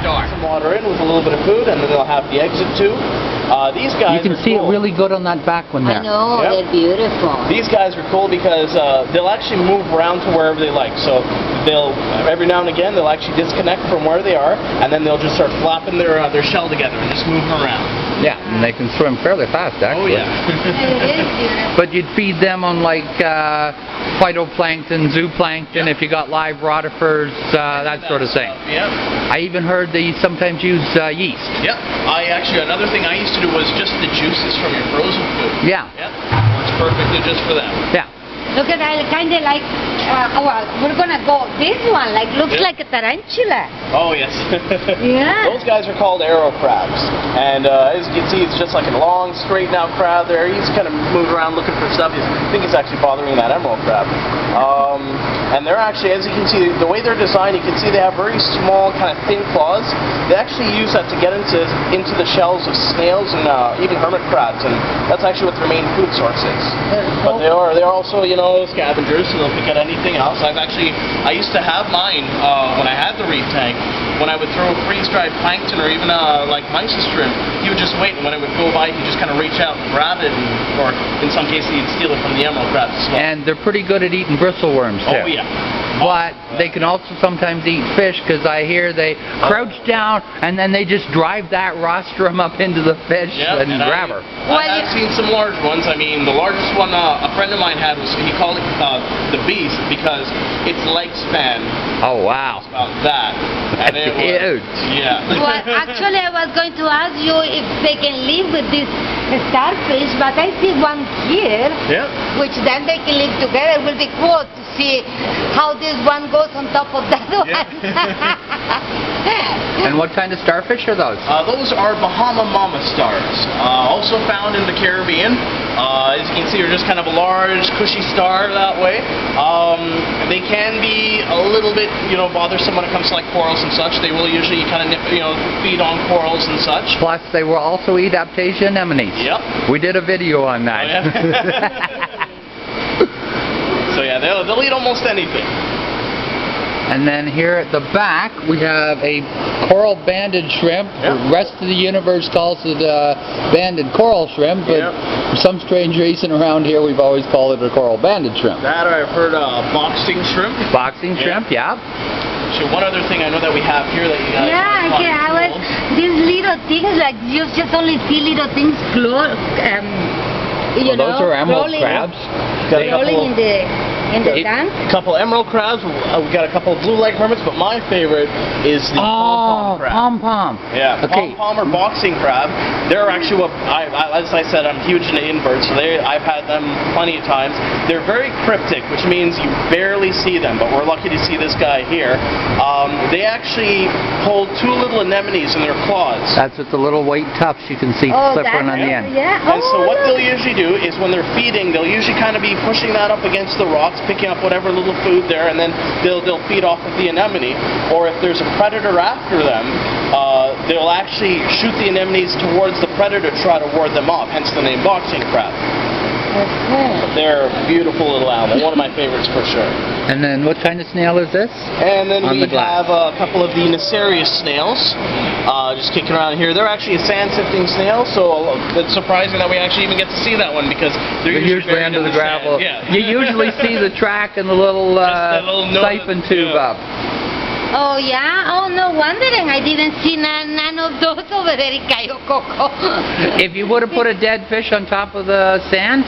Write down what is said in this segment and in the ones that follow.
star. Some water in with a little bit of food, and then they'll have the exit tube. These guys You can see cool. it really good on that back one there. I know, they're beautiful. These guys are cool because they'll actually move around to wherever they like. So they'll, every now and again, they'll actually disconnect from where they are, and then they'll just start flapping their shell together and just moving around. Yeah, and they can swim fairly fast, actually. Oh, yeah. It is beautiful. But you'd feed them on, like, phytoplankton, zooplankton, if you got live rotifers, that sort of thing. Yep. I even heard they sometimes use yeast. Yep. Another thing I used to do was just the juices from your frozen food. Yeah. Yep. Works perfectly just for them. Yeah. Look at that, kind of like, well, we're gonna go, this one, like, looks like a tarantula. Oh, yes. Yeah. Those guys are called arrow crabs. And as you can see, it's just like a long, straight out crab there. He's kind of moving around looking for stuff. I think it's actually bothering that emerald crab. And they're actually, as you can see, the way they're designed, you can see they have very small, kind of thin claws. They actually use that to get into the shells of snails and even hermit crabs. And that's actually what their main food source is. But they're also, you know, scavengers, so they'll pick at anything else. I used to have mine when I had the reef tank. When I would throw freeze-dried plankton or even like mysis shrimp, he would just wait, and when it would go by, he'd just kind of reach out and grab it, or in some cases, he'd steal it from the emerald crabs as well. And they're pretty good at eating bristleworms, too. Oh, yeah. But they can also sometimes eat fish, because I hear they crouch down and then they just drive that rostrum up into the fish and grab her. I've seen some large ones. I mean, the largest one a friend of mine had was, he called it the beast because its leg span Oh, wow. was about that. And it was, huge. Yeah. Well, actually, I was going to ask you if they can live with this starfish, but I see one here, which then they can live together. It will be cool to see how this one goes on top of that one. And what kind of starfish are those? Those are Bahama mama stars, also found in the Caribbean. As you can see, they're just kind of a large, cushy star that way. They can be a little bit, you know, bothersome when it comes to like corals and such. They will usually kind of, feed on corals and such. Plus, they will also eat Aptasia anemones. Yep. We did a video on that. Oh, yeah. So yeah, they'll eat almost anything. And then here at the back, we have a coral banded shrimp. The rest of the universe calls it banded coral shrimp, but for some strange reason around here, we've always called it a coral banded shrimp. That I've heard boxing shrimp. Boxing shrimp, yeah. So one other thing I know that we have here that you guys these little things, like you just only see little things those are emerald crabs. Rolling in the tank. A couple emerald crabs. We've got a couple of blue leg hermits, but my favorite is the pom-pom crab. Pom-pom. Yeah, pom-pom or boxing crab. They're actually what as I said, I'm huge into inverts, so I've had them plenty of times. They're very cryptic, which means you barely see them, but we're lucky to see this guy here. They actually hold two little anemones in their claws. That's with the little white tufts you can see flippering on the end. Yeah. And so what they'll usually do is when they're feeding, they'll usually kind of be pushing that up against the rocks, picking up whatever little food there, and then they'll feed off of the anemone. Or if there's a predator after them, they'll actually shoot the anemones towards the predator to try to ward them off, hence the name boxing crab. But they're a beautiful little animal, one of my favorites for sure. And then what kind of snail is this? And then we have a couple of the Necarious snails, just kicking around here. They're actually a sand-sifting snail, so it's surprising that we actually even get to see that one because they're usually under the gravel. Yeah. You usually see the track and the little siphon tube up. Oh yeah? Oh, no wondering I didn't see none of those over there in Cayo Coco. If you would have put a dead fish on top of the sand,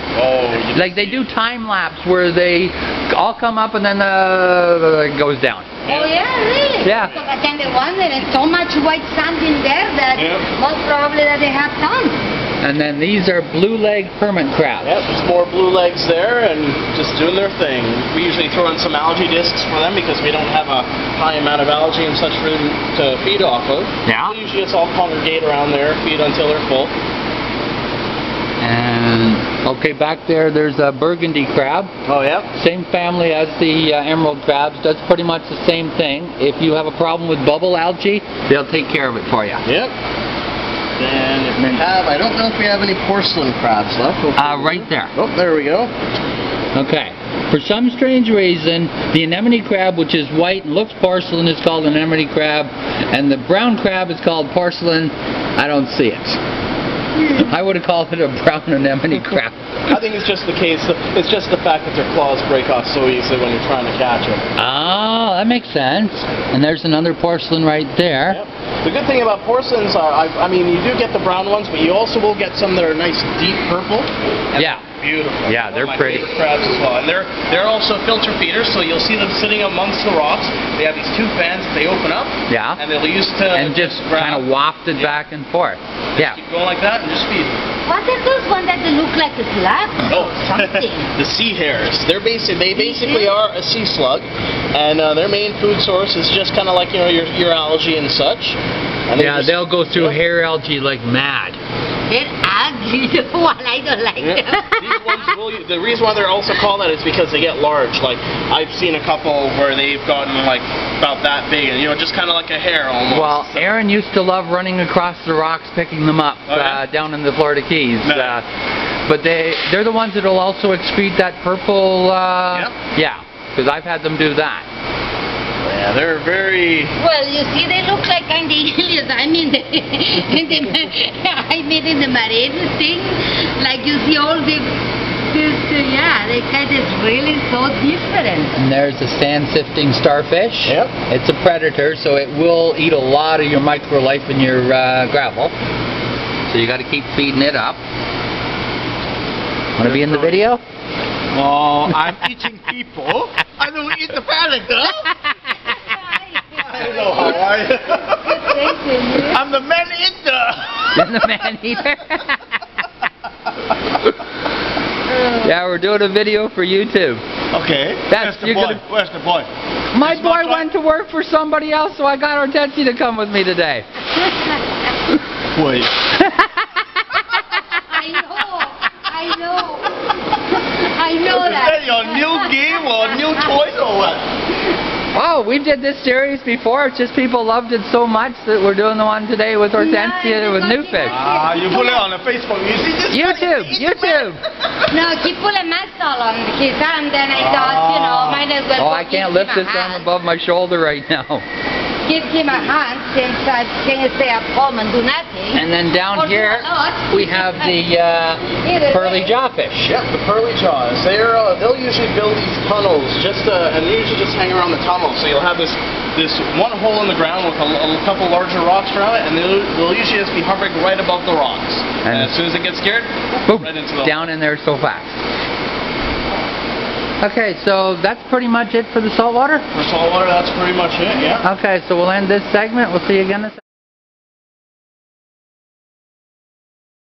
like they do time lapse where they all come up and then it goes down. Oh yeah, really? Yeah. So I kind of wonder, there's so much white sand in there that most probably that they have tons. And then these are blue leg hermit crabs. Yep, there's more blue legs there and just doing their thing. We usually throw in some algae discs for them because we don't have a high amount of algae and such for them to feed off of. Yeah. So usually it's all congregate around there, feed until they're full. And okay, back there's a burgundy crab. Oh yeah. Same family as the emerald crabs. Does pretty much the same thing. If you have a problem with bubble algae, they'll take care of it for you. Yep. And if we have, I don't know if we have any porcelain crabs left. Right there. Oh, there we go. Okay. For some strange reason, the anemone crab, which is white and looks porcelain, is called an anemone crab. And the brown crab is called porcelain. I don't see it. I would have called it a brown anemone crab. I think it's just the case. It's just the fact that their claws break off so easily when you're trying to catch them. Oh, that makes sense. And there's another porcelain right there. Yep. The good thing about porcelains are, I mean, you do get the brown ones, but you also will get some that are nice deep purple. Yeah. Beautiful. Yeah, they're pretty. Favorite crabs as well, and they're also filter feeders. So you'll see them sitting amongst the rocks. They have these two fans that they open up. Yeah. And they'll use to just kind of waft it back and forth. Yeah. Keep going like that and just feed. What are those ones that look like a slug? Oh, something. The sea hares. They basically are a sea slug, and their main food source is just kind of like your algae and such. And yeah, they'll go through hair algae like mad. They're ugly. I don't like them. These ones the reason why they're also called that is because they get large. Like, I've seen a couple where they've gotten like about that big, and just kind of like a hair almost. Well, Aaron used to love running across the rocks picking them up down in the Florida Keys. Nice. But they're the ones that will also excrete that purple. Yeah, because I've had them do that. Yeah, they're very... Well, you see, they look like kind of aliens. I mean, in the marine thing, like you see all the... yeah, they kind of really so different. And there's a sand-sifting starfish. Yep. It's a predator, so it will eat a lot of your microlife in your gravel. So you got to keep feeding it up. Want to be in the video? Oh, I'm eating people. I don't eat the predator. Hello, how are you? I'm the man-eater. You're the man-eater? Yeah, we're doing a video for YouTube. Okay. Where's the boy? Where's the boy? My boy went to work for somebody else, so I got Hortencia to come with me today. Wait. I know that. Is that your new game or new toy or what? Oh, we did this series before. It's just people loved it so much that we're doing the one today with Hortencia with new fish. Ah, you put it on the Facebook. You see this? YouTube. No, he put a muscle on his hand, and I thought, might as well. Oh, I can't lift this arm above my shoulder right now. Give him a hand since I can't stay at home and do nothing. And then down here we have the pearly jawfish. Yep, the pearly jaws. They'll usually build these tunnels and they usually just hang around the tunnel. So you'll have this one hole in the ground with a couple larger rocks around it, and they'll usually just be hovering right above the rocks. And as soon as it gets scared, boom, right into the down in there so fast. Okay, so that's pretty much it for the saltwater? For saltwater, that's pretty much it, yeah. Okay, so we'll end this segment. We'll see you again.